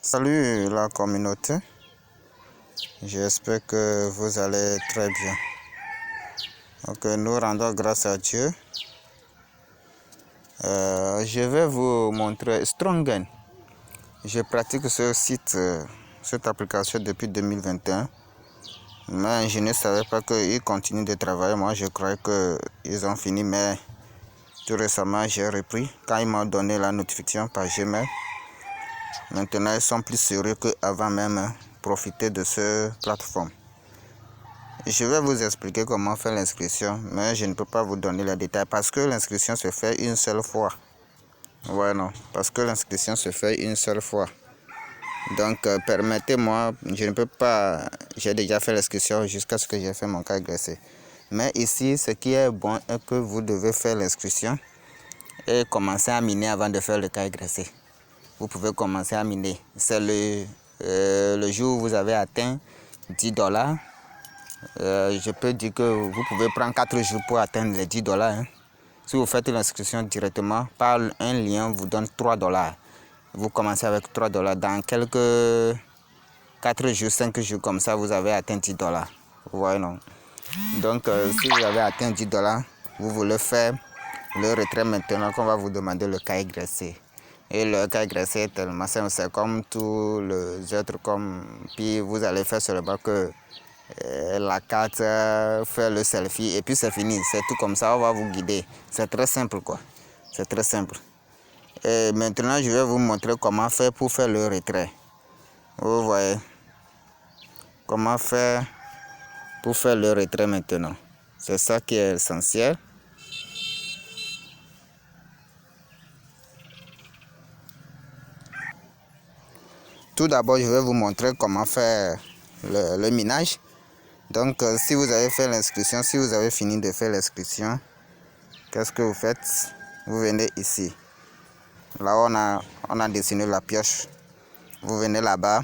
Salut la communauté, j'espère que vous allez très bien. Donc nous rendons grâce à Dieu. Je vais vous montrer Strongen. Je pratique ce site, cette application depuis 2021. Mais je ne savais pas qu'ils continuent de travailler. Moi je croyais qu'ils ont fini, mais tout récemment j'ai repris. Quand ils m'ont donné la notification par Gmail, maintenant ils sont plus sérieux qu'avant même profiter de cette plateforme. Je vais vous expliquer comment faire l'inscription, mais je ne peux pas vous donner les détails parce que l'inscription se fait une seule fois. Ouais, non, parce que l'inscription se fait une seule fois. Donc, permettez-moi, je ne peux pas, j'ai déjà fait l'inscription jusqu'à ce que j'ai fait mon cas agressé. Mais ici, ce qui est bon est que vous devez faire l'inscription et commencer à miner avant de faire le cas agressé. Vous pouvez commencer à miner. C'est le jour où vous avez atteint $10. Je peux dire que vous pouvez prendre 4 jours pour atteindre les $10. Hein. Si vous faites l'inscription directement, par un lien vous donne $3. Vous commencez avec $3. Dans quelques 4 jours, 5 jours comme ça, vous avez atteint $10. Vous voyez, non? Donc, si vous avez atteint $10, vous voulez faire le retrait maintenant qu'on va vous demander le cas YC. Et le cas YC est tellement simple, c'est comme tous les autres, puis vous allez faire seulement que la carte, faire le selfie et puis c'est fini, c'est tout comme ça, on va vous guider. C'est très simple quoi, c'est très simple. Et maintenant je vais vous montrer comment faire pour faire le retrait. Vous voyez comment faire pour faire le retrait maintenant. C'est ça qui est essentiel. Tout d'abord je vais vous montrer comment faire le minage. Donc si vous avez fait l'inscription, si vous avez fini de faire l'inscription, qu'est-ce que vous faites? Vous venez ici. Là on a dessiné la pioche. Vous venez là-bas.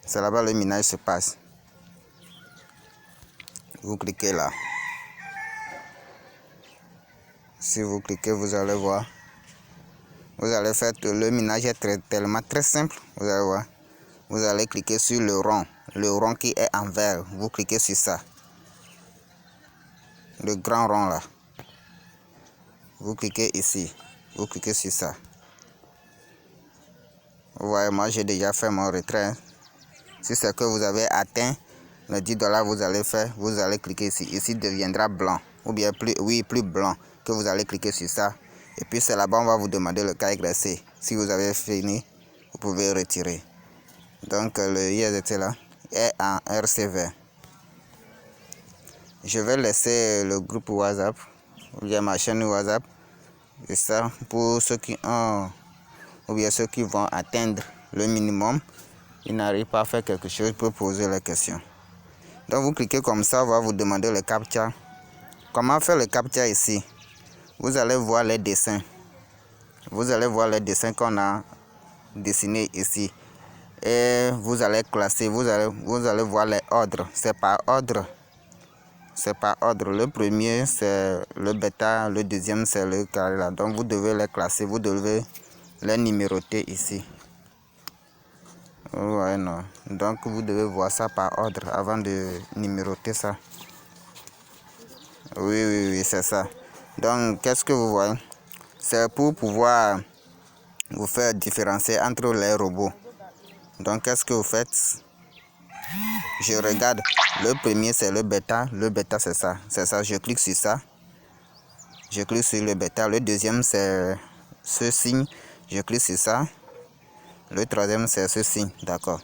C'est là-bas le minage se passe. Vous cliquez là. Si vous cliquez, vous allez voir. Vous allez faire le minage est tellement très simple. Vous allez voir. Vous allez cliquer sur le rond qui est en vert. Vous cliquez sur ça. Le grand rond là. Vous cliquez ici. Vous cliquez sur ça. Vous voyez, moi j'ai déjà fait mon retrait. Si c'est que vous avez atteint les $10, vous allez faire, vous allez cliquer ici. Ici deviendra blanc. Ou bien plus blanc. Que vous allez cliquer sur ça. Et puis c'est là-bas, on va vous demander le cas YC. Si vous avez fini, vous pouvez retirer. Donc le IST là est en RCV. Je vais laisser le groupe WhatsApp, ou bien ma chaîne WhatsApp. Et ça pour ceux qui ont, ou bien ceux qui vont atteindre le minimum. Ils n'arrivent pas à faire quelque chose pour poser la question. Donc vous cliquez comme ça, on va vous demander le captcha. Comment faire le captcha ici? Vous allez voir les dessins. Vous allez voir les dessins qu'on a dessinés ici. Et vous allez classer, vous allez voir les ordres. C'est par ordre. C'est par ordre. Le premier c'est le bêta, le deuxième c'est le carré là. Donc vous devez les classer, vous devez les numéroter ici. Ouais, non. Donc vous devez voir ça par ordre avant de numéroter ça. Oui, c'est ça. Donc qu'est-ce que vous voyez? C'est pour pouvoir vous faire différencier entre les robots. Donc qu'est-ce que vous faites? Je regarde. Le premier c'est le bêta. Le bêta c'est ça. C'est ça. Je clique sur ça. Je clique sur le bêta. Le deuxième c'est ce signe. Je clique sur ça. Le troisième c'est ce signe. D'accord.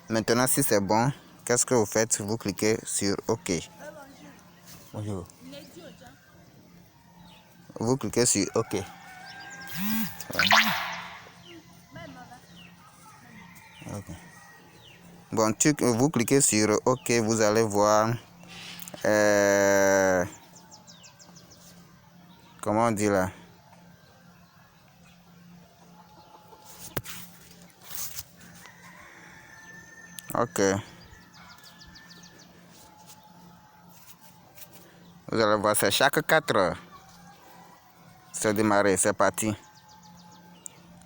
Maintenant si c'est bon, qu'est-ce que vous faites? Vous cliquez sur OK. Bonjour. Vous cliquez sur OK. Ouais. Okay. Bon, vous cliquez sur OK, vous allez voir comment on dit là? OK. Vous allez voir, c'est chaque 4 heures. C'est démarré, c'est parti.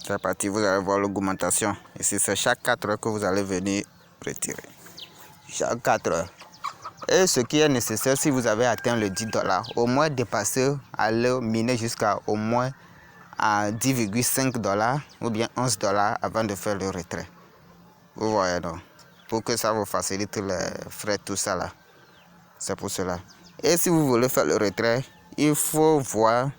C'est parti, vous allez voir l'augmentation. Ici, c'est chaque 4 heures que vous allez venir retirer. Chaque 4 heures. Et ce qui est nécessaire, si vous avez atteint le 10 $, au moins dépasser, aller miner jusqu'à au moins à 10,5 $ ou bien 11 $ avant de faire le retrait. Vous voyez donc, pour que ça vous facilite les frais, tout ça là. C'est pour cela. Et si vous voulez faire le retrait, il faut voir,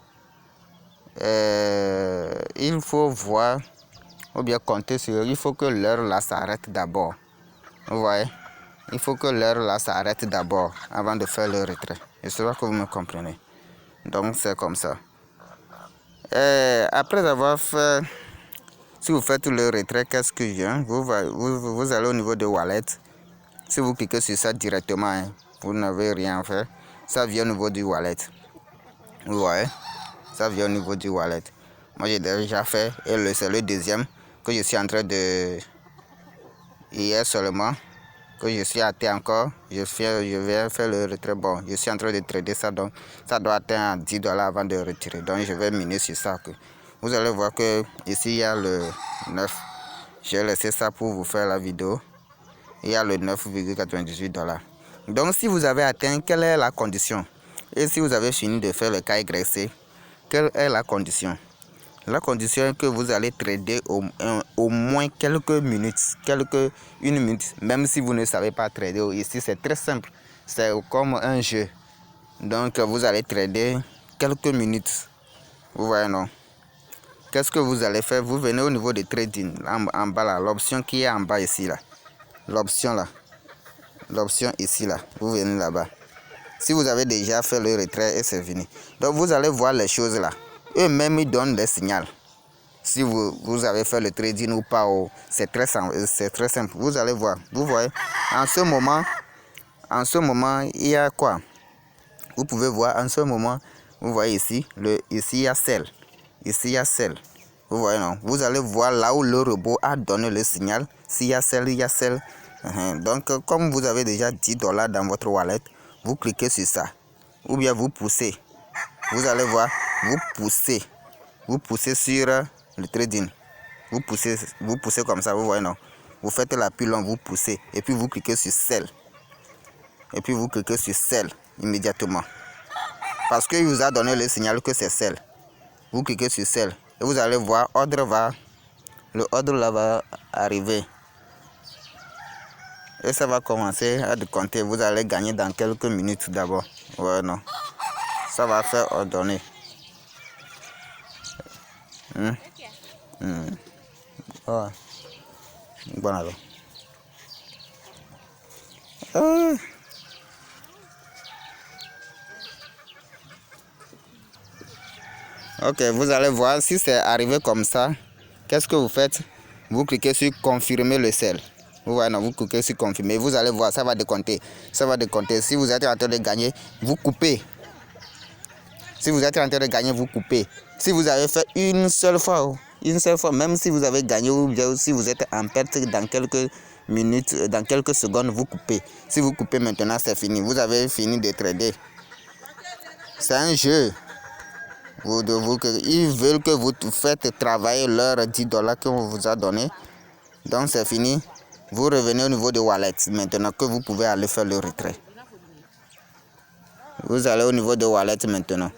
ou bien compter sur, il faut que l'heure là s'arrête d'abord. Vous voyez, il faut que l'heure là s'arrête d'abord avant de faire le retrait. J'espère que vous me comprenez. Donc c'est comme ça. Et après avoir fait, si vous faites le retrait, qu'est-ce que vient? Vous allez au niveau de Wallet. Si vous cliquez sur ça directement, hein, vous n'avez rien fait. Ça vient au niveau du Wallet. Vous voyez, ça vient au niveau du Wallet. Moi j'ai déjà fait et c'est le deuxième que je suis en train de... Hier seulement que je suis atteint encore. Je viens faire le retrait. Bon, je suis en train de trader ça, donc ça doit atteindre 10 $ avant de retirer. Donc je vais miner sur ça. Vous allez voir que ici il y a le 9. J'ai laissé ça pour vous faire la vidéo. Il y a le 9,98 $. Donc si vous avez atteint, quelle est la condition? Et si vous avez fini de faire le KYC, quelle est la condition? La condition est que vous allez trader au moins quelques minutes, une minute, même si vous ne savez pas trader. Ici c'est très simple, c'est comme un jeu. Donc vous allez trader quelques minutes. Vous voyez non? Qu'est-ce que vous allez faire? Vous venez au niveau de trading, en bas là, l'option qui est en bas ici là. L'option là, l'option ici là, vous venez là-bas. Si vous avez déjà fait le retrait et c'est fini. Donc vous allez voir les choses là. Eux-mêmes ils donnent des signaux. Si vous avez fait le trading ou pas, c'est très simple. Vous allez voir. Vous voyez, en ce moment, il y a quoi? Vous pouvez voir en ce moment, vous voyez ici, ici il y a sell. Ici il y a sell. Vous voyez non? Vous allez voir là où le robot a donné le signal. S'il y a sell, il y a sell. Donc comme vous avez déjà 10 $ dans votre wallet, vous cliquez sur ça. Ou bien vous poussez. Vous allez voir, vous poussez sur le trading. Vous poussez comme ça, vous voyez non? Vous faites la plus longue, vous poussez. Et puis vous cliquez sur sell. Et puis vous cliquez sur sell immédiatement. Parce qu'il vous a donné le signal que c'est sell. Vous cliquez sur sell. Et vous allez voir, le ordre là va arriver. Et ça va commencer à compter. Vous allez gagner dans quelques minutes d'abord. Ouais, non. Ça va faire ordonner. Ouais. Bon alors. Ok, vous allez voir si c'est arrivé comme ça. Qu'est-ce que vous faites? Vous cliquez sur confirmer le sell. Vous voyez, non, vous cliquez sur confirmer. Vous allez voir, ça va décompter. Ça va décompter. Si vous êtes en train de gagner, vous coupez. Si vous êtes en train de gagner, vous coupez. Si vous avez fait une seule fois, même si vous avez gagné ou bien si vous êtes en perte dans quelques minutes, dans quelques secondes, vous coupez. Si vous coupez maintenant, c'est fini. Vous avez fini de trader. C'est un jeu. Ils veulent que vous faites travailler leurs 10 $ qu'on vous a donné. Donc c'est fini. Vous revenez au niveau de wallet maintenant que vous pouvez aller faire le retrait. Vous allez au niveau de wallet maintenant.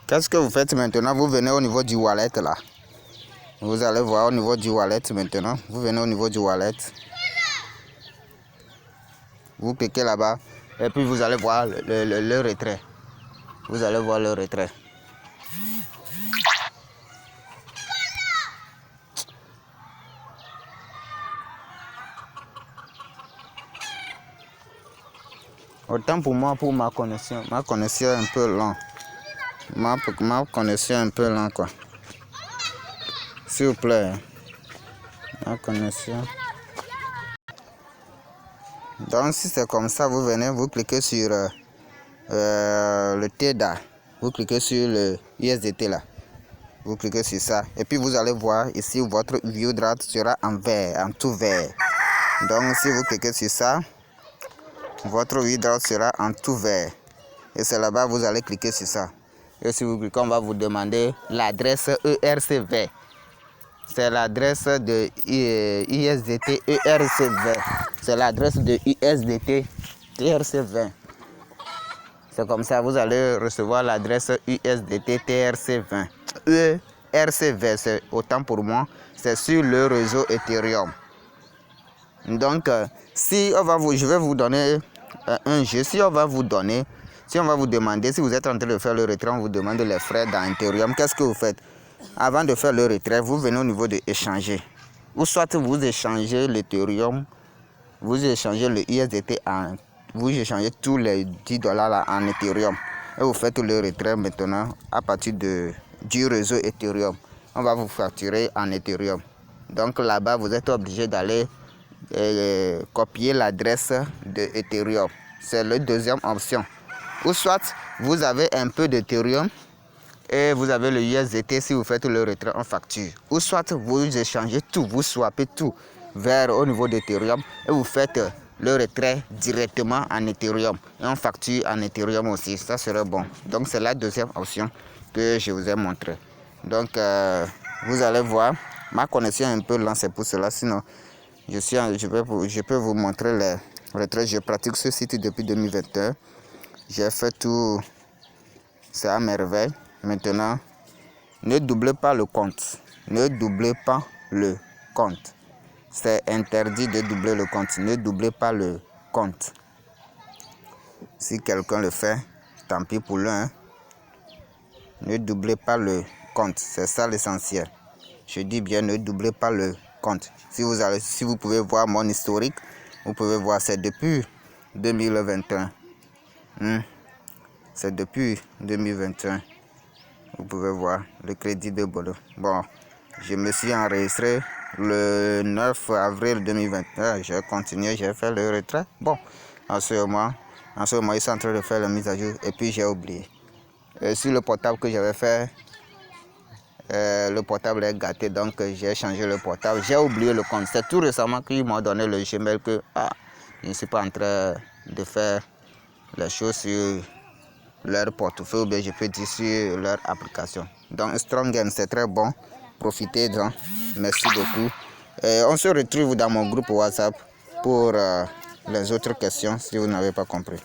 Qu'est-ce que vous faites maintenant? Vous venez au niveau du wallet là. Vous allez voir au niveau du wallet maintenant. Vous venez au niveau du wallet. Vous cliquez là-bas et puis vous allez voir le retrait. Vous allez voir le retrait. Autant pour moi, pour ma connexion est un peu lente. Ma connexion est un peu lente quoi. S'il vous plaît, ma connexion. Donc si c'est comme ça, vous venez, vous cliquez sur le TEDA. Vous cliquez sur le USDT là. Vous cliquez sur ça. Et puis vous allez voir ici votre view draft sera en vert, en tout vert. Donc si vous cliquez sur ça, votre view draft sera en tout vert. Et c'est là-bas, vous allez cliquer sur ça. Et si vous cliquez, on va vous demander l'adresse ERC20. C'est l'adresse de ISDT ERC20. C'est l'adresse de ISDT TRC20. C'est comme ça, vous allez recevoir l'adresse USDT TRC20. ERC20, c'est autant pour moi, c'est sur le réseau Ethereum. Donc, si on va je vais vous donner un jeu, si on va vous demander, si vous êtes en train de faire le retrait, on vous demande les frais dans Ethereum, qu'est-ce que vous faites? Avant de faire le retrait, vous venez au niveau de échanger. Ou soit vous échangez l'Ethereum, vous échangez le USDT vous échangez tous les $10 là en Ethereum. Et vous faites le retrait maintenant à partir du réseau Ethereum. On va vous facturer en Ethereum. Donc là-bas, vous êtes obligé d'aller copier l'adresse de Ethereum. C'est la deuxième option. Ou soit vous avez un peu d'Ethereum et vous avez le USDT. Si vous faites le retrait en facture, ou soit vous échangez tout, vous swappez tout vers au niveau d'Ethereum et vous faites le retrait directement en Ethereum et on facture en Ethereum aussi. Ça serait bon. Donc c'est la deuxième option que je vous ai montré. Donc vous allez voir, ma connexion est un peu lente, c'est pour cela. Sinon je peux vous montrer les retraits. Je pratique ce site depuis 2021. J'ai fait tout, c'est à merveille. Maintenant, ne doublez pas le compte. Ne doublez pas le compte. C'est interdit de doubler le compte. Ne doublez pas le compte. Si quelqu'un le fait, tant pis pour lui. Ne doublez pas le compte. C'est ça l'essentiel. Je dis bien, ne doublez pas le compte. Si vous pouvez voir mon historique, vous pouvez voir, c'est depuis 2021. C'est depuis 2021. Vous pouvez voir le crédit de Bodo. Bon, je me suis enregistré le 9 avril 2021. J'ai continué, j'ai fait le retrait. Bon, en ce moment, ils sont en train de faire la mise à jour et puis j'ai oublié. Sur le portable que j'avais fait, le portable est gâté, donc j'ai changé le portable. J'ai oublié le compte. C'est tout récemment qu'ils m'ont donné le Gmail que je ne suis pas en train de faire les choses sur leur portefeuille, ou bien je peux dire sur leur application. Donc StrongGain, c'est très bon. Profitez-en. Merci beaucoup. Et on se retrouve dans mon groupe WhatsApp pour les autres questions si vous n'avez pas compris.